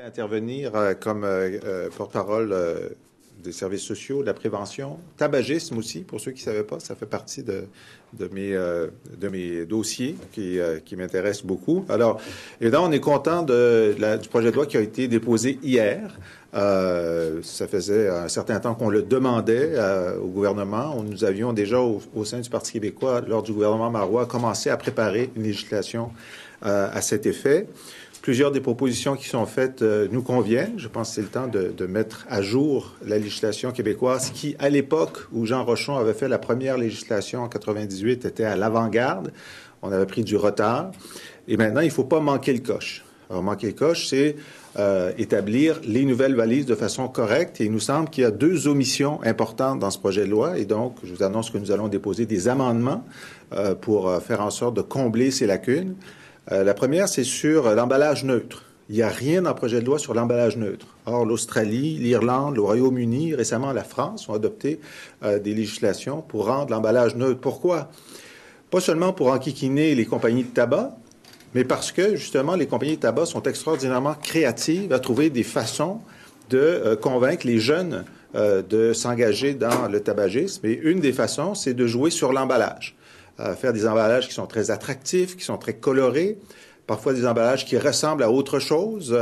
Intervenir comme porte-parole des services sociaux, de la prévention, tabagisme aussi, pour ceux qui ne savaient pas, ça fait partie de mes dossiers qui m'intéressent beaucoup. Alors, évidemment, on est content du projet de loi qui a été déposé hier. Ça faisait un certain temps qu'on le demandait au gouvernement. Nous avions déjà, au sein du Parti québécois, lors du gouvernement Marois, commencé à préparer une législation à cet effet. Plusieurs des propositions qui sont faites nous conviennent. Je pense que c'est le temps de mettre à jour la législation québécoise qui, à l'époque où Jean Rochon avait fait la première législation en 98, était à l'avant-garde. On avait pris du retard. Et maintenant, il ne faut pas manquer le coche. Alors, manquer le coche, c'est établir les nouvelles valises de façon correcte. Et il nous semble qu'il y a deux omissions importantes dans ce projet de loi. Et donc, je vous annonce que nous allons déposer des amendements pour faire en sorte de combler ces lacunes. La première, c'est sur l'emballage neutre. Il n'y a rien dans le projet de loi sur l'emballage neutre. Or, l'Australie, l'Irlande, le Royaume-Uni, récemment la France ont adopté des législations pour rendre l'emballage neutre. Pourquoi? Pas seulement pour enquiquiner les compagnies de tabac, mais parce que, justement, les compagnies de tabac sont extraordinairement créatives à trouver des façons de convaincre les jeunes de s'engager dans le tabagisme. Et une des façons, c'est de jouer sur l'emballage. Faire des emballages qui sont très attractifs, qui sont très colorés, parfois des emballages qui ressemblent à autre chose,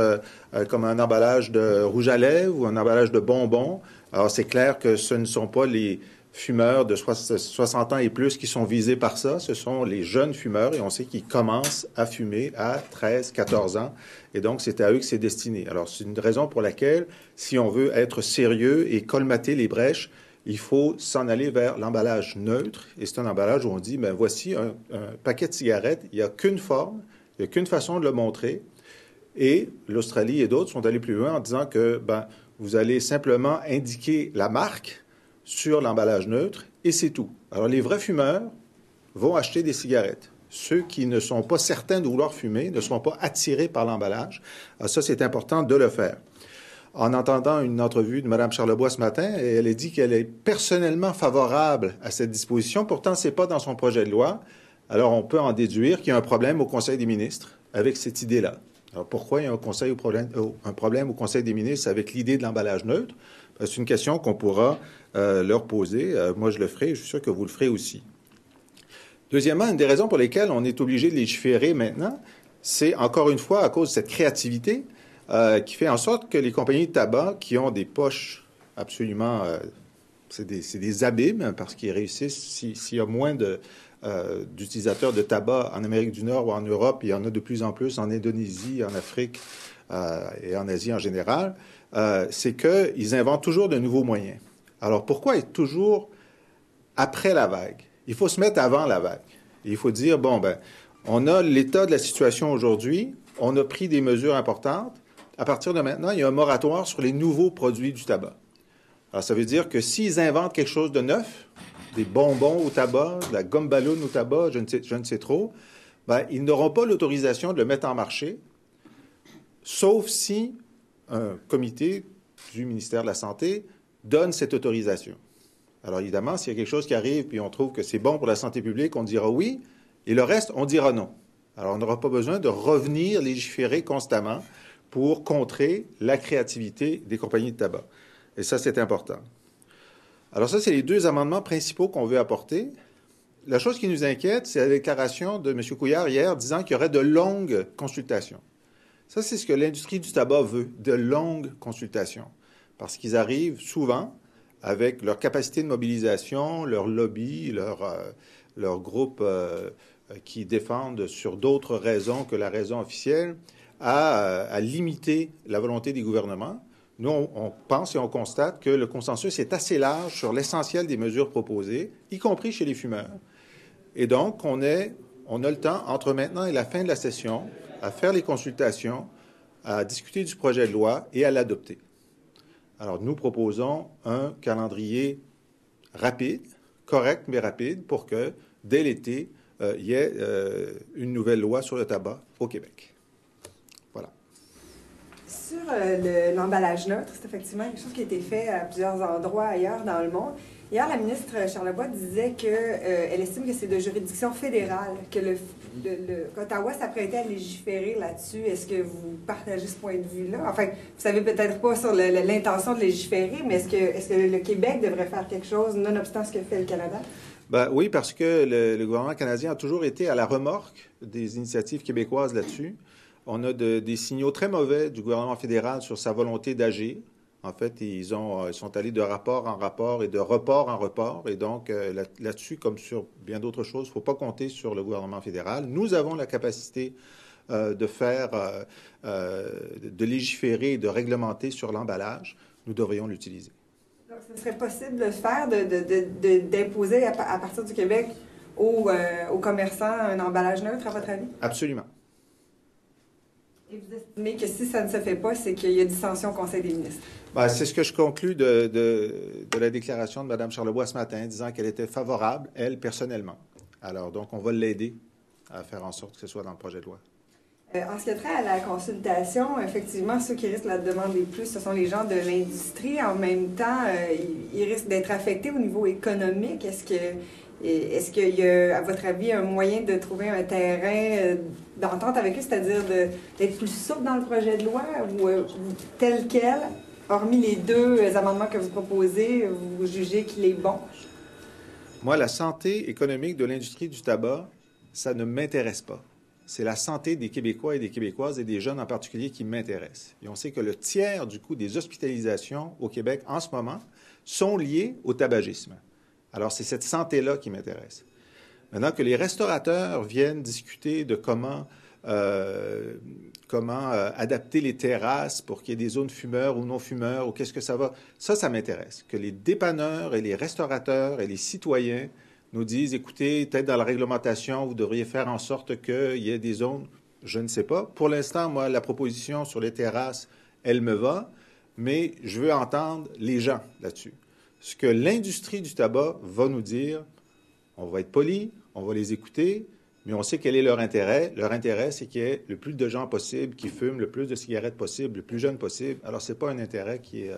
comme un emballage de rouge à lèvres ou un emballage de bonbons. Alors, c'est clair que ce ne sont pas les fumeurs de 60 ans et plus qui sont visés par ça, ce sont les jeunes fumeurs, et on sait qu'ils commencent à fumer à 13, 14 ans, et donc c'est à eux que c'est destiné. Alors, c'est une raison pour laquelle, si on veut être sérieux et colmater les brèches, il faut s'en aller vers l'emballage neutre. Et c'est un emballage où on dit, bien, voici un paquet de cigarettes, il n'y a qu'une forme, il n'y a qu'une façon de le montrer. Et l'Australie et d'autres sont allés plus loin en disant que vous allez simplement indiquer la marque sur l'emballage neutre et c'est tout. Alors, les vrais fumeurs vont acheter des cigarettes. Ceux qui ne sont pas certains de vouloir fumer ne seront pas attirés par l'emballage. Alors, ça, c'est important de le faire. En entendant une entrevue de Mme Charlebois ce matin, elle a dit qu'elle est personnellement favorable à cette disposition. Pourtant, ce n'est pas dans son projet de loi. Alors, on peut en déduire qu'il y a un problème au Conseil des ministres avec cette idée-là. Alors, pourquoi il y a un problème au Conseil des ministres avec l'idée de l'emballage neutre? C'est une question qu'on pourra leur poser. Moi, je le ferai. Je suis sûr que vous le ferez aussi. Deuxièmement, une des raisons pour lesquelles on est obligé de légiférer maintenant, c'est encore une fois à cause de cette créativité qui fait en sorte que les compagnies de tabac qui ont des poches absolument... c'est des abîmes parce qu'ils réussissent, s'il y a moins d'utilisateurs de tabac en Amérique du Nord ou en Europe, il y en a de plus en plus en Indonésie, en Afrique et en Asie en général, c'est qu'ils inventent toujours de nouveaux moyens. Alors, pourquoi être toujours après la vague? Il faut se mettre avant la vague. Et il faut dire, on a l'état de la situation aujourd'hui, on a pris des mesures importantes. À partir de maintenant, il y a un moratoire sur les nouveaux produits du tabac. Alors, ça veut dire que s'ils inventent quelque chose de neuf, des bonbons au tabac, de la gomme ballon au tabac, je ne sais trop, ils n'auront pas l'autorisation de le mettre en marché, sauf si un comité du ministère de la Santé donne cette autorisation. Alors, évidemment, s'il y a quelque chose qui arrive puis on trouve que c'est bon pour la santé publique, on dira oui, et le reste, on dira non. Alors, on n'aura pas besoin de revenir légiférer constamment pour contrer la créativité des compagnies de tabac. Et ça, c'est important. Alors ça, c'est les deux amendements principaux qu'on veut apporter. La chose qui nous inquiète, c'est la déclaration de M. Couillard hier disant qu'il y aurait de longues consultations. Ça, c'est ce que l'industrie du tabac veut, de longues consultations. Parce qu'ils arrivent souvent avec leur capacité de mobilisation, leur lobby, leur groupe qui défendent sur d'autres raisons que la raison officielle, à limiter la volonté des gouvernements. Nous, on pense et on constate que le consensus est assez large sur l'essentiel des mesures proposées, y compris chez les fumeurs. Et donc, on a le temps, entre maintenant et la fin de la session, à faire les consultations, à discuter du projet de loi et à l'adopter. Alors, nous proposons un calendrier rapide, correct mais rapide, pour que, dès l'été, il y ait une nouvelle loi sur le tabac au Québec. Voilà. Sur l'emballage neutre, c'est effectivement quelque chose qui a été fait à plusieurs endroits ailleurs dans le monde. Hier, la ministre Charlebois disait qu'elle estime que c'est de juridiction fédérale que qu'Ottawa s'apprêtait à légiférer là-dessus. Est-ce que vous partagez ce point de vue-là? Enfin, vous savez peut-être pas sur l'intention de légiférer, mais est-ce que le Québec devrait faire quelque chose, nonobstant ce que fait le Canada? Ben, oui, parce que le gouvernement canadien a toujours été à la remorque des initiatives québécoises là-dessus. On a des signaux très mauvais du gouvernement fédéral sur sa volonté d'agir. En fait, ils sont allés de rapport en rapport et de report en report. Et donc, là-dessus, comme sur bien d'autres choses, il ne faut pas compter sur le gouvernement fédéral. Nous avons la capacité de légiférer et de réglementer sur l'emballage. Nous devrions l'utiliser. Donc, ce serait possible de le faire, d'imposer à partir du Québec aux commerçants un emballage neutre, à votre avis? Absolument. Et vous estimez que si ça ne se fait pas, c'est qu'il y a dissension au Conseil des ministres? Ben, c'est ce que je conclus de la déclaration de Mme Charlebois ce matin, disant qu'elle était favorable, elle, personnellement. Alors, donc, on va l'aider à faire en sorte que ce soit dans le projet de loi. En ce qui a trait à la consultation, effectivement, ceux qui risquent la demande les plus, ce sont les gens de l'industrie. En même temps, ils risquent d'être affectés au niveau économique. Est-ce qu'il y a, à votre avis, un moyen de trouver un terrain d'entente avec eux, c'est-à-dire d'être plus souple dans le projet de loi ou tel quel, hormis les deux amendements que vous proposez, vous jugez qu'il est bon? Moi, la santé économique de l'industrie du tabac, ça ne m'intéresse pas. C'est la santé des Québécois et des Québécoises et des jeunes en particulier qui m'intéresse. Et on sait que le tiers du coût des hospitalisations au Québec en ce moment sont liés au tabagisme. Alors, c'est cette santé-là qui m'intéresse. Maintenant que les restaurateurs viennent discuter de comment adapter les terrasses pour qu'il y ait des zones fumeurs ou non fumeurs, ou qu'est-ce que ça va, ça m'intéresse. Que les dépanneurs et les restaurateurs et les citoyens nous disent, écoutez, peut-être dans la réglementation, vous devriez faire en sorte qu'il y ait des zones, je ne sais pas. Pour l'instant, moi, la proposition sur les terrasses, elle me va, mais je veux entendre les gens là-dessus. Ce que l'industrie du tabac va nous dire, on va être poli, on va les écouter, mais on sait quel est leur intérêt. Leur intérêt, c'est qu'il y ait le plus de gens possible qui fument, le plus de cigarettes possible, le plus jeune possible. Alors, ce n'est pas un intérêt qui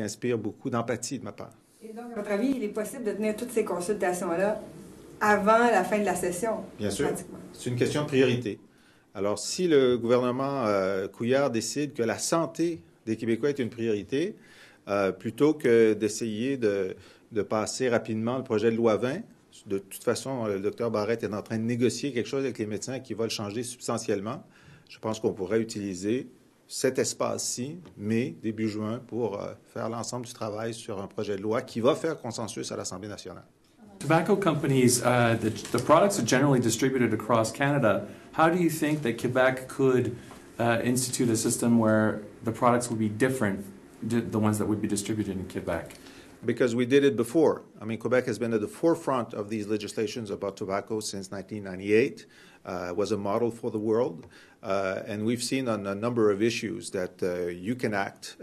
inspire beaucoup d'empathie de ma part. Et donc, à votre avis, il est possible de tenir toutes ces consultations-là avant la fin de la session? Bien sûr. C'est une question de priorité. Alors, si le gouvernement Couillard décide que la santé des Québécois est une priorité, plutôt que d'essayer de passer rapidement le projet de loi 20, de toute façon, le Dr Barrette est en train de négocier quelque chose avec les médecins qui va le changer substantiellement. Je pense qu'on pourrait utiliser cet espace-ci, mai, début juin, pour faire l'ensemble du travail sur un projet de loi qui va faire consensus à l'Assemblée nationale. Tobacco companies, the products are generally distributed across Canada. How do you think that Quebec could institute a system where the products would be different, the ones that would be distributed in Quebec? Because we did it before. I mean, Quebec has been at the forefront of these legislations about tobacco since 1998. Was a model for the world. And we've seen on a number of issues that you can act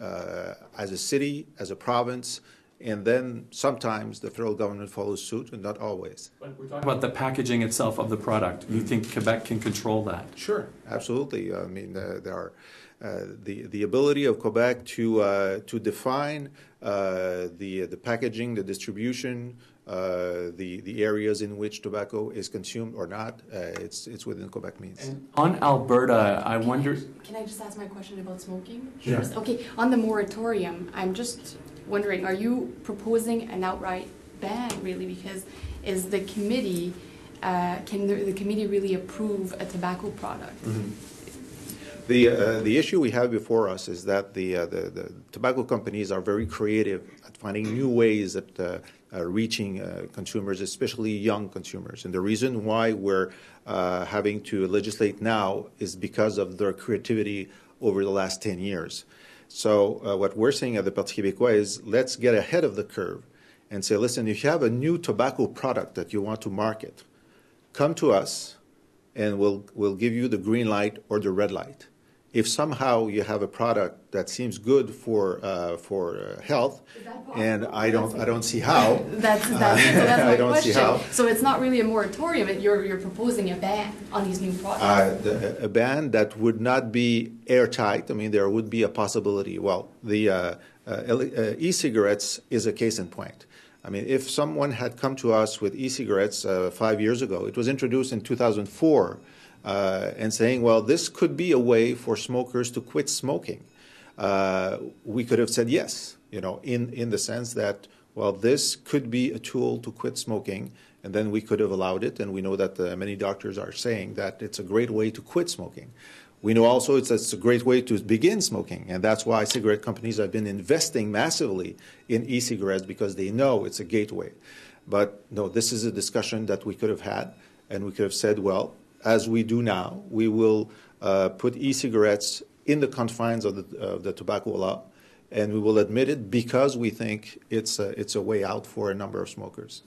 as a city, as a province, and then sometimes the federal government follows suit, and not always. But we're talking about the packaging itself of the product. Do you think Quebec can control that? Sure, absolutely. I mean, there are the ability of Quebec to define the packaging, the distribution, the areas in which tobacco is consumed or not. It's within Quebec means. And on Alberta, I wonder. Can I just ask my question about smoking? Sure. Okay, on the moratorium, I'm just wondering, are you proposing an outright ban, really? Because is the committee, can the committee really approve a tobacco product? Mm-hmm. The issue we have before us is that the tobacco companies are very creative at finding new ways at reaching consumers, especially young consumers. And the reason why we're having to legislate now is because of their creativity over the last 10 years. So what we're saying at the Parti Québécois is let's get ahead of the curve and say, listen, if you have a new tobacco product that you want to market, come to us and we'll give you the green light or the red light. If somehow you have a product that seems good for health, and I don't see how. That's my don't question. See how. So it's not really a moratorium. You're proposing a ban on these new products. A ban that would not be airtight. I mean, there would be a possibility. Well, the e-cigarettes is a case in point. I mean, if someone had come to us with e-cigarettes 5 years ago, it was introduced in 2004, and saying, well, this could be a way for smokers to quit smoking. We could have said yes, in the sense that, well, this could be a tool to quit smoking, and then we could have allowed it. And we know that many doctors are saying that it's a great way to quit smoking. We know also it's a great way to begin smoking, and that's why cigarette companies have been investing massively in e-cigarettes, because they know it's a gateway. But no, this is a discussion that we could have had, and we could have said, well, as we do now, we will put e-cigarettes in the confines of the tobacco law, and we will admit it because we think it's a way out for a number of smokers.